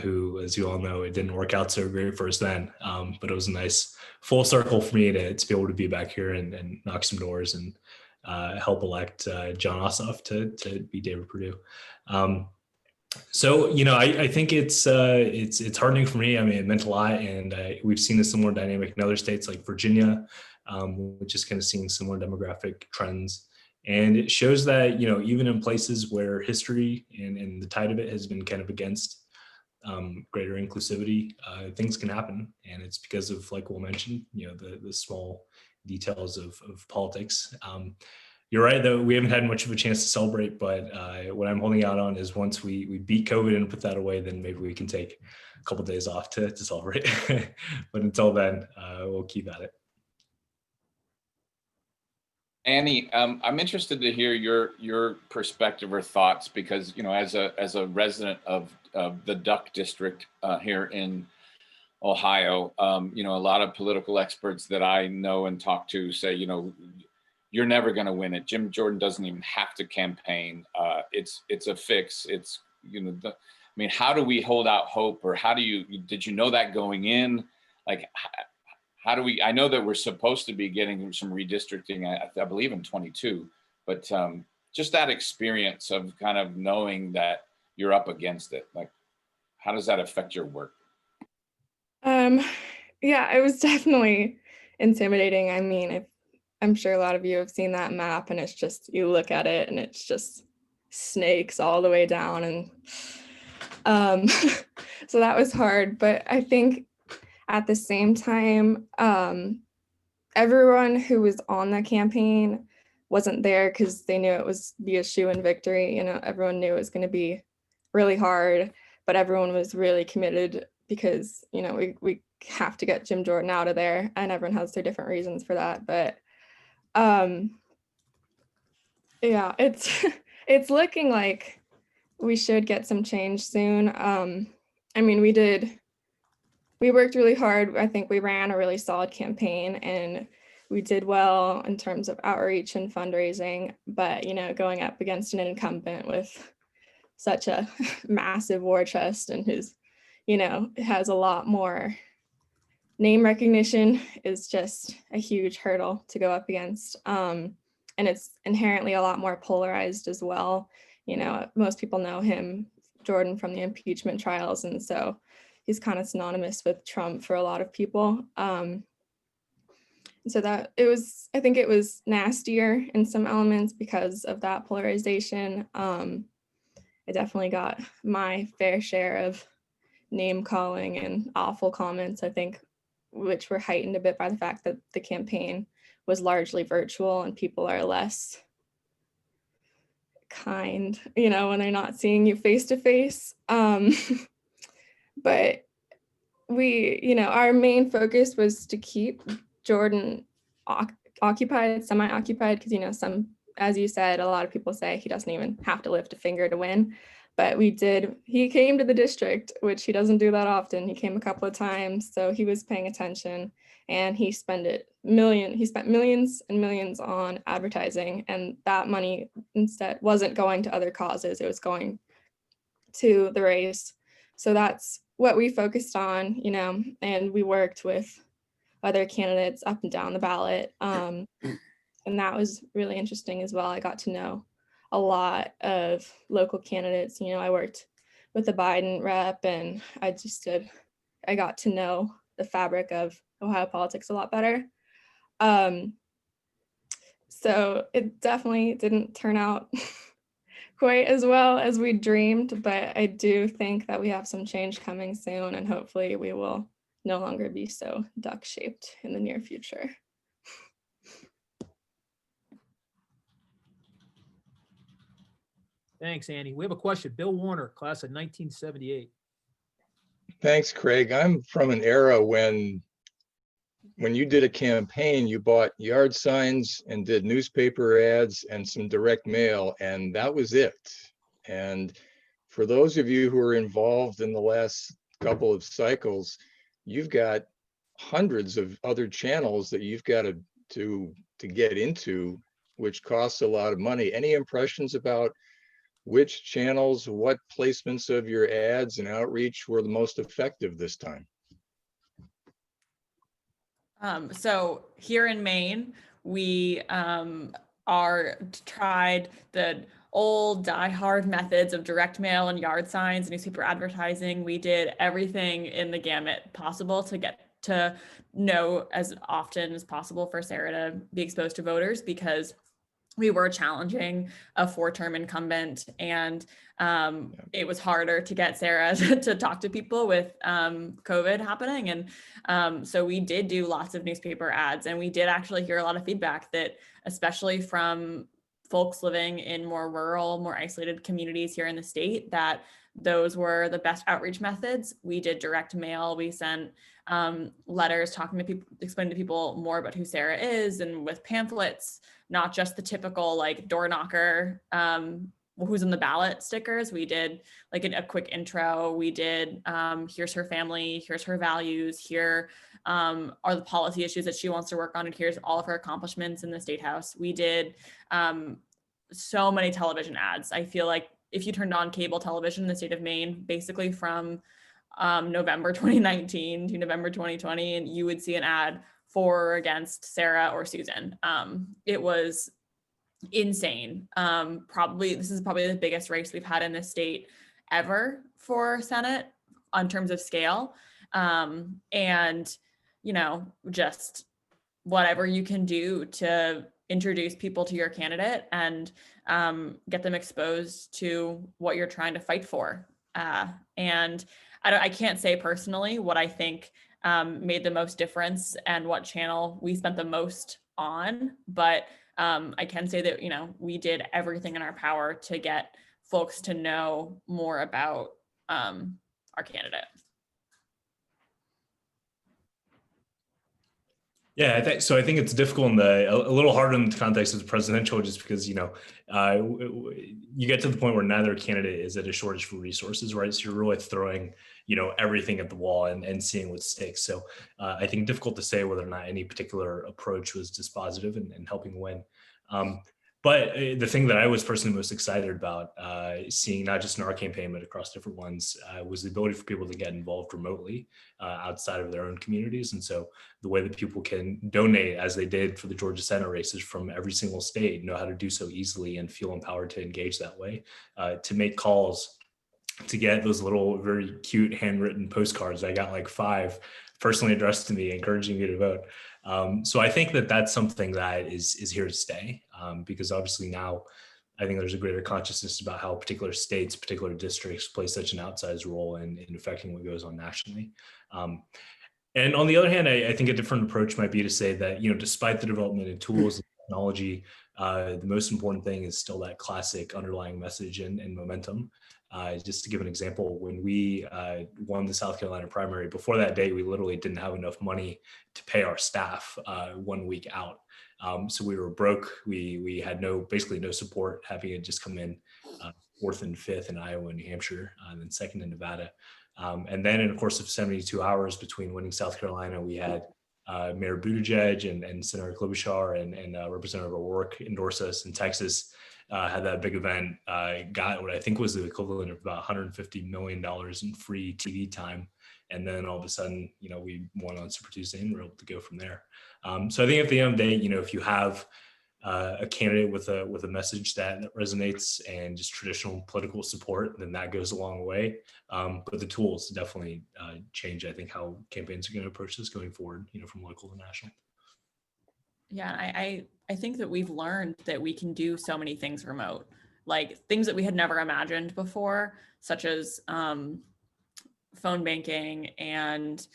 who, as you all know, it didn't work out so great for us then, but it was a nice full circle for me to be able to be back here and knock some doors and help elect Jon Ossoff to be David Perdue. So, I think it's heartening for me. It meant a lot, and we've seen a similar dynamic in other states like Virginia, which is kind of seeing similar demographic trends. And it shows that, even in places where history and the tide of it has been kind of against greater inclusivity, things can happen. And it's because of, like Will mentioned, the small details of politics. You're right, though, we haven't had much of a chance to celebrate, but what I'm holding out on is once we beat COVID and put that away, then maybe we can take a couple of days off to celebrate. But until then, we'll keep at it. Annie, I'm interested to hear your perspective or thoughts because, you know, as a resident of the Duck District here in Ohio, you know, a lot of political experts that I know and talk to say, you know, you're never going to win it. Jim Jordan doesn't even have to campaign. It's a fix. It's, you know, I mean, how do we hold out hope, or did you know that going in? Like, how do we, I know that we're supposed to be getting some redistricting, I believe in 22, but just that experience of kind of knowing that you're up against it, like, how does that affect your work? Yeah, it was definitely intimidating. I mean, I'm sure a lot of you have seen that map, and it's just, you look at it and it's just snakes all the way down. And so that was hard. But I think at the same time, everyone who was on the campaign wasn't there because they knew it was be a shoo-in victory. You know, everyone knew it was going to be really hard, but everyone was really committed because, you know, we have to get Jim Jordan out of there, and everyone has their different reasons for that. But yeah, it's looking like we should get some change soon. I mean, we worked really hard. I think we ran a really solid campaign, and we did well in terms of outreach and fundraising, but, you know, going up against an incumbent with such a massive war chest and who's, you know, has a lot more name recognition is just a huge hurdle to go up against. And it's inherently a lot more polarized as well. You know, most people know him, Jordan, from the impeachment trials. And so he's kind of synonymous with Trump for a lot of people. So that I think it was nastier in some elements because of that polarization. I definitely got my fair share of name calling and awful comments, I think, which were heightened a bit by the fact that the campaign was largely virtual and people are less kind, you know, when they're not seeing you face to face. But we, you know, our main focus was to keep Jordan occupied, semi-occupied, because, you know, as you said, a lot of people say he doesn't even have to lift a finger to win. But he came to the district, which he doesn't do that often. He came a couple of times, so he was paying attention, and he spent millions and millions on advertising, and that money instead wasn't going to other causes, it was going to the race. So that's what we focused on, you know, and we worked with other candidates up and down the ballot. And that was really interesting as well. I got to know a lot of local candidates. You know, I worked with the Biden rep, and I got to know the fabric of Ohio politics a lot better. So it definitely didn't turn out quite as well as we dreamed, but I do think that we have some change coming soon, and hopefully we will no longer be so duck-shaped in the near future. Thanks, Annie. We have a question. Bill Warner, class of 1978. Thanks, Craig. I'm from an era when you did a campaign, you bought yard signs and did newspaper ads and some direct mail, and that was it. And for those of you who are involved in the last couple of cycles, you've got hundreds of other channels that you've got to get into, which costs a lot of money. Any impressions about which channels, what placements of your ads and outreach were the most effective this time? So here in Maine, we tried the old die-hard methods of direct mail and yard signs, newspaper advertising. We did everything in the gamut possible to get to know as often as possible for Sarah to be exposed to voters, because we were challenging a 4-term incumbent, and it was harder to get Sarah to talk to people with COVID happening. And so we did do lots of newspaper ads, and we did actually hear a lot of feedback that, especially from folks living in more rural, more isolated communities here in the state, that those were the best outreach methods. We did direct mail. We sent letters talking to people, explaining to people more about who Sarah is, and with pamphlets, not just the typical like door knocker, who's on the ballot stickers. We did like a quick intro. We did, here's her family, here's her values, here are the policy issues that she wants to work on, and here's all of her accomplishments in the State House. We did so many television ads. I feel like if you turned on cable television in the state of Maine, basically from November 2019 to November 2020, and you would see an ad for or against Sarah or Susan. It was insane. This is probably the biggest race we've had in this state ever for Senate in terms of scale. And, you know, just whatever you can do to introduce people to your candidate and get them exposed to what you're trying to fight for. And I can't say personally what I think made the most difference and what channel we spent the most on, but I can say that, you know, we did everything in our power to get folks to know more about our candidate. Yeah, I think it's difficult a little harder in the context of the presidential, just because, you know, you get to the point where neither candidate is at a shortage for resources, right? So you're really throwing, you know, everything at the wall and seeing what sticks. So I think difficult to say whether or not any particular approach was dispositive in helping win. But the thing that I was personally most excited about seeing, not just in our campaign, but across different ones, was the ability for people to get involved remotely outside of their own communities. And so the way that people can donate, as they did for the Georgia Senate races from every single state, know how to do so easily and feel empowered to engage that way, to make calls, to get those little very cute handwritten postcards. I got like 5 personally addressed to me, encouraging me to vote. So I think that that's something that is here to stay, because obviously now I think there's a greater consciousness about how particular states, particular districts play such an outsized role in affecting what goes on nationally. And on the other hand, I think a different approach might be to say that, you know, despite the development in tools and technology, the most important thing is still that classic underlying message and momentum. Just to give an example, when we won the South Carolina primary, before that day, we literally didn't have enough money to pay our staff 1 week out. So we were broke. We had basically no support, having it just come in 4th and 5th in Iowa and New Hampshire, and then 2nd in Nevada. And then in the course of 72 hours between winning South Carolina, we had Mayor Buttigieg and Senator Klobuchar and Representative O'Rourke endorse us. In Texas, had that big event, got what I think was the equivalent of about $150 million in free TV time. And then all of a sudden, you know, we won on Super Tuesday and we're able to go from there. So I think at the end of the day, you know, if you have a candidate with a message that resonates and just traditional political support, then that goes a long way. But the tools definitely change, I think, how campaigns are going to approach this going forward, you know, from local to national. Yeah, I think that we've learned that we can do so many things remote, like things that we had never imagined before, such as phone banking and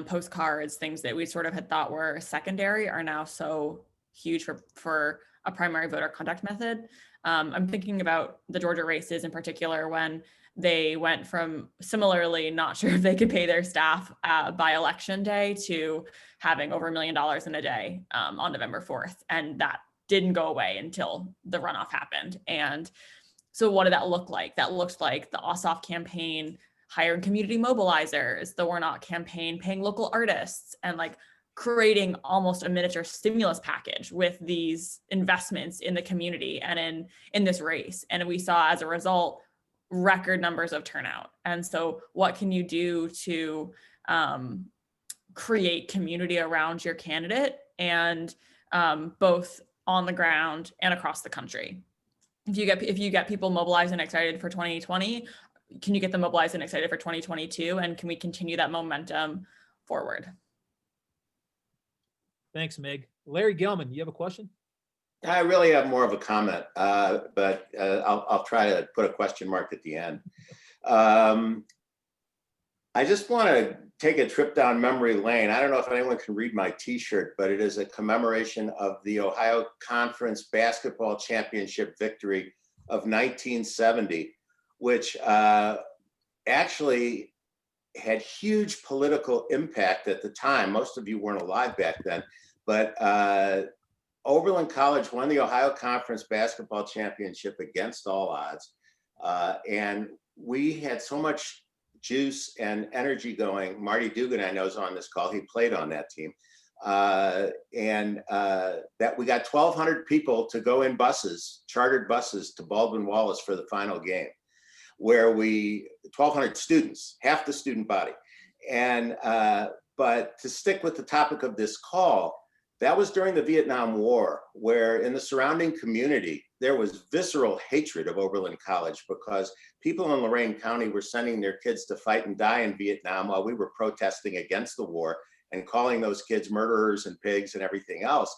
postcards, things that we sort of had thought were secondary are now so huge for a primary voter contact method. I'm thinking about the Georgia races in particular, when they went from similarly not sure if they could pay their staff by election day to having over $1 million in a day on November 4th. And that didn't go away until the runoff happened. And so what did that look like? That looked like the Ossoff campaign hiring community mobilizers, the Warnock campaign paying local artists, and like creating almost a miniature stimulus package with these investments in the community and in this race. And we saw, as a result, record numbers of turnout. And so what can you do to create community around your candidate, and both on the ground and across the country? If you get people mobilized and excited for 2020, can you get them mobilized and excited for 2022? And can we continue that momentum forward? Thanks, Meg. Larry Gelman, you have a question? I really have more of a comment, but I'll try to put a question mark at the end. I just want to take a trip down memory lane. I don't know if anyone can read my T-shirt, but it is a commemoration of the Ohio Conference Basketball Championship victory of 1970, which actually had huge political impact at the time. Most of you weren't alive back then, but Oberlin College won the Ohio Conference Basketball Championship against all odds. And we had so much juice and energy going. Marty Dugan, I know, is on this call. He played on that team. That we got 1,200 people to go in buses, chartered buses, to Baldwin Wallace for the final game, where 1,200 students, half the student body. And, but to stick with the topic of this call, that was during the Vietnam War, where in the surrounding community, there was visceral hatred of Oberlin College because people in Lorain County were sending their kids to fight and die in Vietnam while we were protesting against the war and calling those kids murderers and pigs and everything else.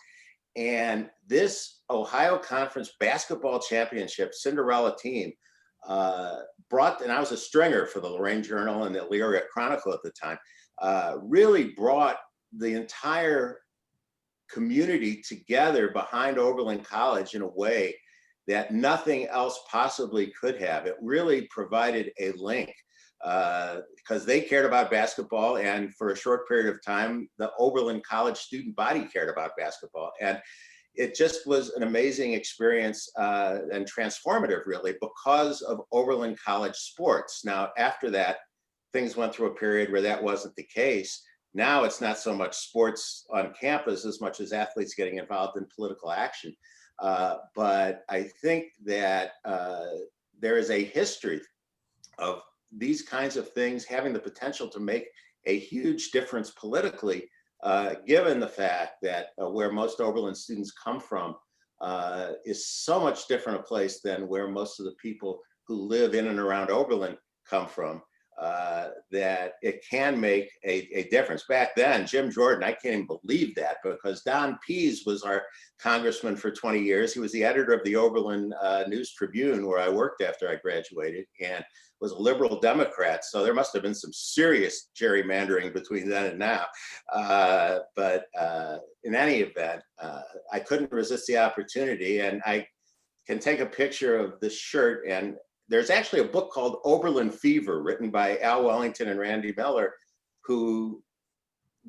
And this Ohio Conference Basketball Championship Cinderella team brought, and I was a stringer for the Lorain Journal and the Elyria Chronicle at the time, really brought the entire community together behind Oberlin College in a way that nothing else possibly could have. It really provided a link because they cared about basketball, and for a short period of time, the Oberlin College student body cared about basketball. And it just was an amazing experience and transformative, really, because of Oberlin College sports. Now, after that, things went through a period where that wasn't the case. Now it's not so much sports on campus as much as athletes getting involved in political action. But I think that there is a history of these kinds of things having the potential to make a huge difference politically, given the fact that where most Oberlin students come from is so much different a place than where most of the people who live in and around Oberlin come from. That it can make a difference. Back then, Jim Jordan, I can't even believe that, because Don Pease was our congressman for 20 years. He was the editor of the Oberlin News Tribune, where I worked after I graduated, and was a liberal Democrat. So there must have been some serious gerrymandering between then and now. But in any event, I couldn't resist the opportunity, and I can take a picture of this shirt. And there's actually a book called Oberlin Fever, written by Al Wellington and Randy Miller, who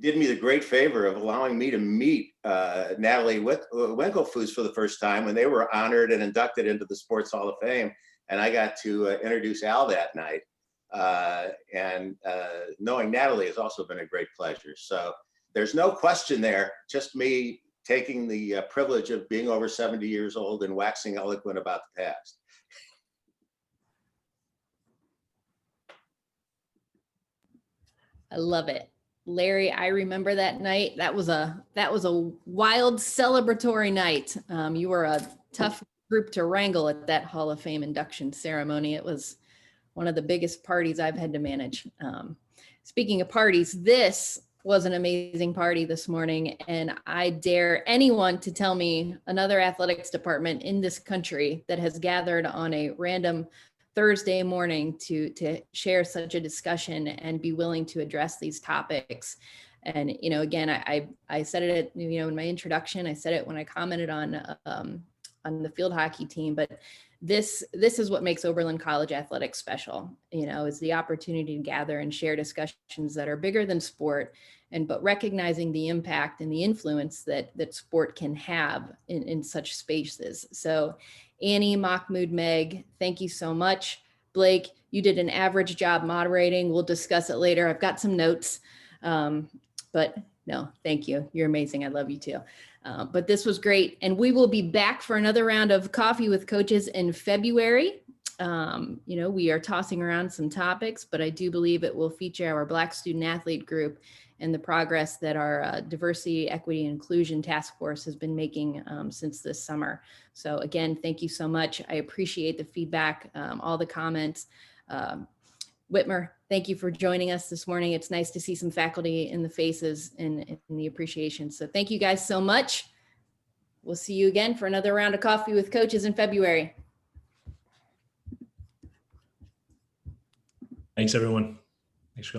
did me the great favor of allowing me to meet Natalie Winkelfuss for the first time when they were honored and inducted into the Sports Hall of Fame. And I got to introduce Al that night. Knowing Natalie has also been a great pleasure. So there's no question there, just me taking the privilege of being over 70 years old and waxing eloquent about the past. I love it. Larry, I remember that night. That was a wild celebratory night. You were a tough group to wrangle at that Hall of Fame induction ceremony. It was one of the biggest parties I've had to manage. Speaking of parties, this was an amazing party this morning, and I dare anyone to tell me another athletics department in this country that has gathered on a random Thursday morning to share such a discussion and be willing to address these topics. And, you know, again, I said it, you know, in my introduction, I said it when I commented on the field hockey team, but this is what makes Oberlin College athletics special, you know, is the opportunity to gather and share discussions that are bigger than sport, but recognizing the impact and the influence that sport can have in such spaces. So Annie, Mahmoud, Meg, thank you so much. Blake, you did an average job moderating. We'll discuss it later. I've got some notes, but no, thank you. You're amazing. I love you too. But this was great. And we will be back for another round of Coffee with Coaches in February. You know, we are tossing around some topics, but I do believe it will feature our Black Student Athlete Group and the progress that our Diversity, Equity, and Inclusion Task Force has been making since this summer. So again, thank you so much. I appreciate the feedback, all the comments. Whitmer, thank you for joining us this morning. It's nice to see some faculty in the faces and the appreciation. So thank you guys so much. We'll see you again for another round of coffee with coaches in February. Thanks, everyone. Thanks for coming.